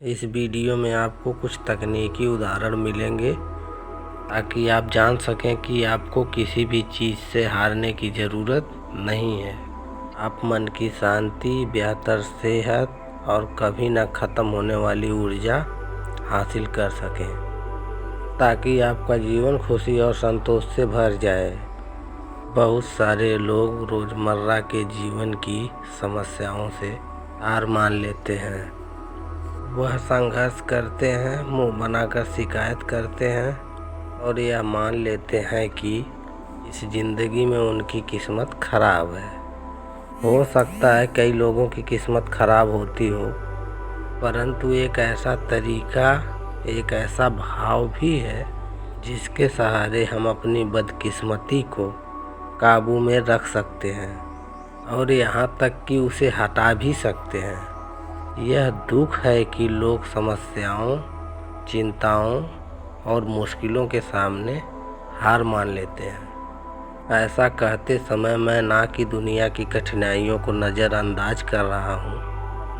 इस वीडियो में आपको कुछ तकनीकी उदाहरण मिलेंगे ताकि आप जान सकें कि आपको किसी भी चीज़ से हारने की ज़रूरत नहीं है। आप मन की शांति, बेहतर सेहत और कभी न ख़त्म होने वाली ऊर्जा हासिल कर सकें, ताकि आपका जीवन खुशी और संतोष से भर जाए। बहुत सारे लोग रोज़मर्रा के जीवन की समस्याओं से हार मान लेते हैं। वह संघर्ष करते हैं, मुंह बनाकर शिकायत करते हैं और यह मान लेते हैं कि इस ज़िंदगी में उनकी किस्मत खराब है। हो सकता है कई लोगों की किस्मत खराब होती हो, परंतु एक ऐसा तरीका, एक ऐसा भाव भी है जिसके सहारे हम अपनी बदकिस्मती को काबू में रख सकते हैं और यहाँ तक कि उसे हटा भी सकते हैं। यह दुख है कि लोग समस्याओं, चिंताओं और मुश्किलों के सामने हार मान लेते हैं। ऐसा कहते समय मैं ना कि दुनिया की कठिनाइयों को नज़रअंदाज कर रहा हूँ,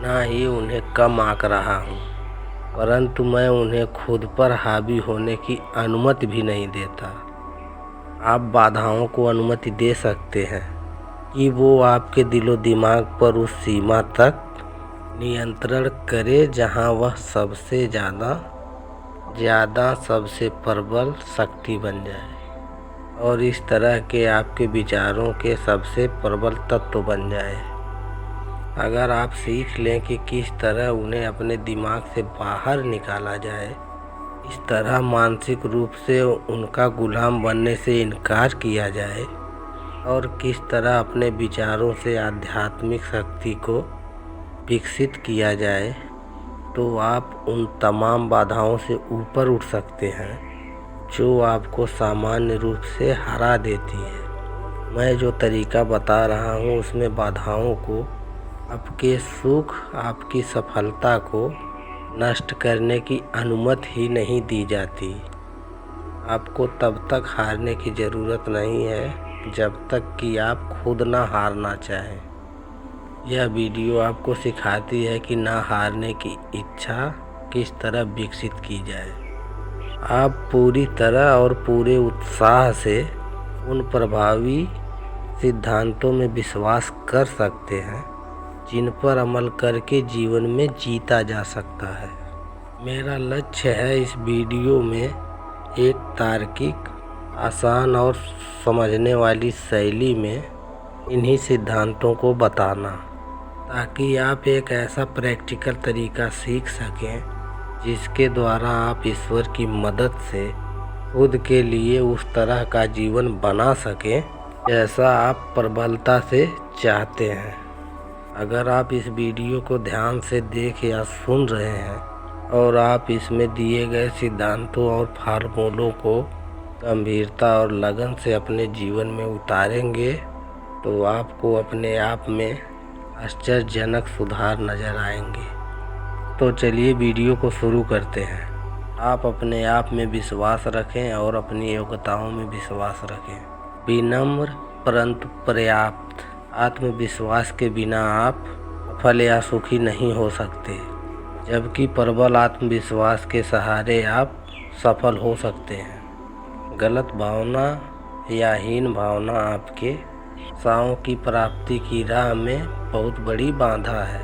ना ही उन्हें कम आंक रहा हूँ, परंतु मैं उन्हें खुद पर हावी होने की अनुमति भी नहीं देता। आप बाधाओं को अनुमति दे सकते हैं कि वो आपके दिलो दिमाग पर उस सीमा तक नियंत्रण करे जहां वह सबसे ज़्यादा सबसे प्रबल शक्ति बन जाए और इस तरह के आपके विचारों के सबसे प्रबल तत्व बन जाए। अगर आप सीख लें कि किस तरह उन्हें अपने दिमाग से बाहर निकाला जाए, इस तरह मानसिक रूप से उनका गुलाम बनने से इनकार किया जाए और किस तरह अपने विचारों से आध्यात्मिक शक्ति को विकसित किया जाए, तो आप उन तमाम बाधाओं से ऊपर उठ सकते हैं जो आपको सामान्य रूप से हरा देती है। मैं जो तरीका बता रहा हूँ उसमें बाधाओं को, आपके सुख, आपकी सफलता को नष्ट करने की अनुमति ही नहीं दी जाती। आपको तब तक हारने की ज़रूरत नहीं है जब तक कि आप खुद ना हारना चाहें। यह वीडियो आपको सिखाती है कि ना हारने की इच्छा किस तरह विकसित की जाए। आप पूरी तरह और पूरे उत्साह से उन प्रभावी सिद्धांतों में विश्वास कर सकते हैं जिन पर अमल करके जीवन में जीता जा सकता है। मेरा लक्ष्य है इस वीडियो में एक तार्किक, आसान और समझने वाली शैली में इन्हीं सिद्धांतों को बताना, ताकि आप एक ऐसा प्रैक्टिकल तरीका सीख सकें जिसके द्वारा आप ईश्वर की मदद से खुद के लिए उस तरह का जीवन बना सकें जैसा आप प्रबलता से चाहते हैं। अगर आप इस वीडियो को ध्यान से देख या सुन रहे हैं और आप इसमें दिए गए सिद्धांतों और फार्मूलों को गंभीरता और लगन से अपने जीवन में उतारेंगे, तो आपको अपने आप में आश्चर्यजनक सुधार नज़र आएंगे। तो चलिए वीडियो को शुरू करते हैं। आप अपने आप में विश्वास रखें और अपनी योग्यताओं में विश्वास रखें। विनम्र परंतु पर्याप्त। आत्मविश्वास के बिना आप सफल या सुखी नहीं हो सकते, जबकि प्रबल आत्मविश्वास के सहारे आप सफल हो सकते हैं। गलत भावना या हीन भावना आपके आशाओं की प्राप्ति की राह में बहुत बड़ी बाधा है।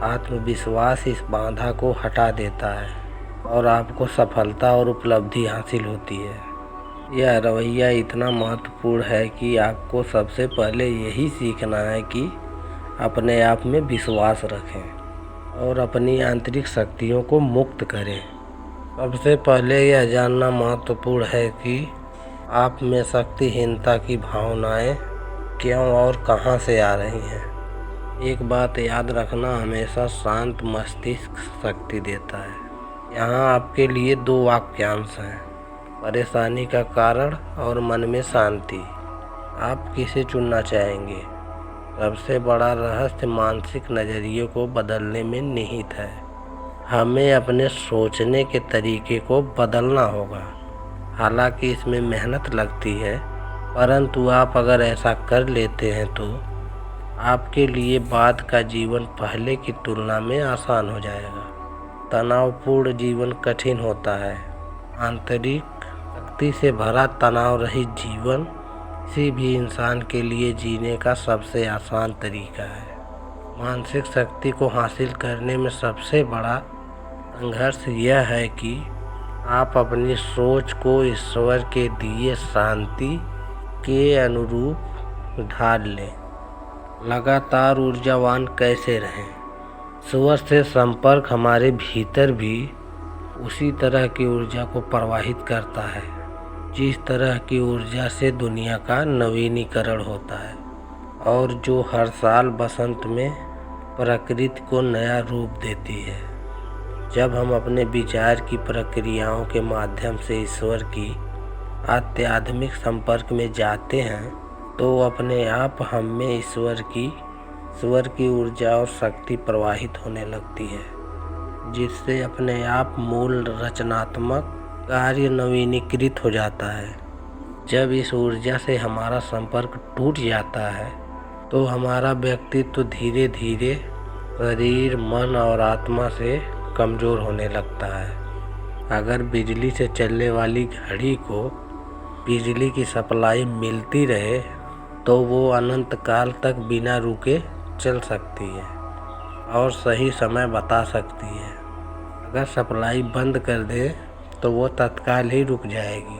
आत्मविश्वास इस बाधा को हटा देता है और आपको सफलता और उपलब्धि हासिल होती है। यह रवैया इतना महत्वपूर्ण है कि आपको सबसे पहले यही सीखना है कि अपने आप में विश्वास रखें और अपनी आंतरिक शक्तियों को मुक्त करें। सबसे पहले यह जानना महत्वपूर्ण है कि आप में शक्तिहीनता की भावनाएं क्यों और कहां से आ रही हैं। एक बात याद रखना, हमेशा शांत मस्तिष्क शक्ति देता है। यहाँ आपके लिए दो वाक्यांश हैं, परेशानी का कारण और मन में शांति। आप किसे चुनना चाहेंगे? सबसे बड़ा रहस्य मानसिक नज़रिए को बदलने में निहित है। हमें अपने सोचने के तरीके को बदलना होगा। हालांकि इसमें मेहनत लगती है, परंतु आप अगर ऐसा कर लेते हैं तो आपके लिए बाद का जीवन पहले की तुलना में आसान हो जाएगा। तनावपूर्ण जीवन कठिन होता है। आंतरिक शक्ति से भरा तनाव रहित जीवन किसी भी इंसान के लिए जीने का सबसे आसान तरीका है। मानसिक शक्ति को हासिल करने में सबसे बड़ा संघर्ष यह है कि आप अपनी सोच को ईश्वर के दिए शांति के अनुरूप ढाल लें। लगातार ऊर्जावान कैसे रहें? ईश्वर से संपर्क हमारे भीतर भी उसी तरह की ऊर्जा को प्रवाहित करता है जिस तरह की ऊर्जा से दुनिया का नवीनीकरण होता है और जो हर साल बसंत में प्रकृति को नया रूप देती है। जब हम अपने विचार की प्रक्रियाओं के माध्यम से ईश्वर की आध्यात्मिक संपर्क में जाते हैं तो अपने आप हम में ईश्वर की ऊर्जा और शक्ति प्रवाहित होने लगती है, जिससे अपने आप मूल रचनात्मक कार्य नवीनीकृत हो जाता है। जब इस ऊर्जा से हमारा संपर्क टूट जाता है तो हमारा व्यक्तित्व धीरे धीरे शरीर, मन और आत्मा से कमज़ोर होने लगता है। अगर बिजली से चलने वाली घड़ी को बिजली की सप्लाई मिलती रहे तो वो अनंत काल तक बिना रुके चल सकती है और सही समय बता सकती है। अगर सप्लाई बंद कर दे तो वो तत्काल ही रुक जाएगी,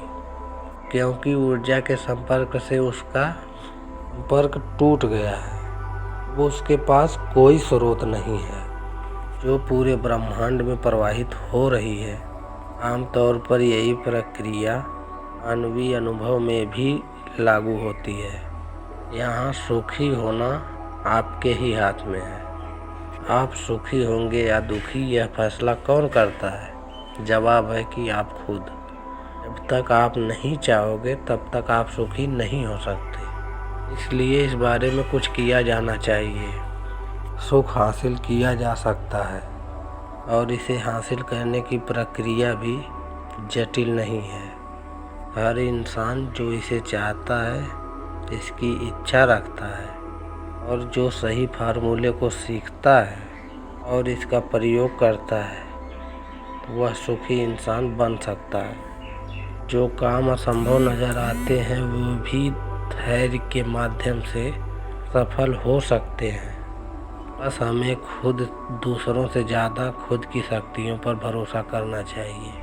क्योंकि ऊर्जा के संपर्क से उसका संपर्क टूट गया है। वो उसके पास कोई स्रोत नहीं है जो पूरे ब्रह्मांड में प्रवाहित हो रही है। आमतौर पर यही प्रक्रिया मानवीय अनुभव में भी लागू होती है। यहाँ सुखी होना आपके ही हाथ में है। आप सुखी होंगे या दुखी, यह फैसला कौन करता है? जवाब है कि आप खुद। जब तक आप नहीं चाहोगे तब तक आप सुखी नहीं हो सकते। इसलिए इस बारे में कुछ किया जाना चाहिए। सुख हासिल किया जा सकता है और इसे हासिल करने की प्रक्रिया भी जटिल नहीं है। हर इंसान जो इसे चाहता है, इसकी इच्छा रखता है और जो सही फार्मूले को सीखता है और इसका प्रयोग करता है, वह सुखी इंसान बन सकता है। जो काम असंभव नज़र आते हैं वो भी धैर्य के माध्यम से सफल हो सकते हैं। बस हमें खुद दूसरों से ज़्यादा खुद की शक्तियों पर भरोसा करना चाहिए।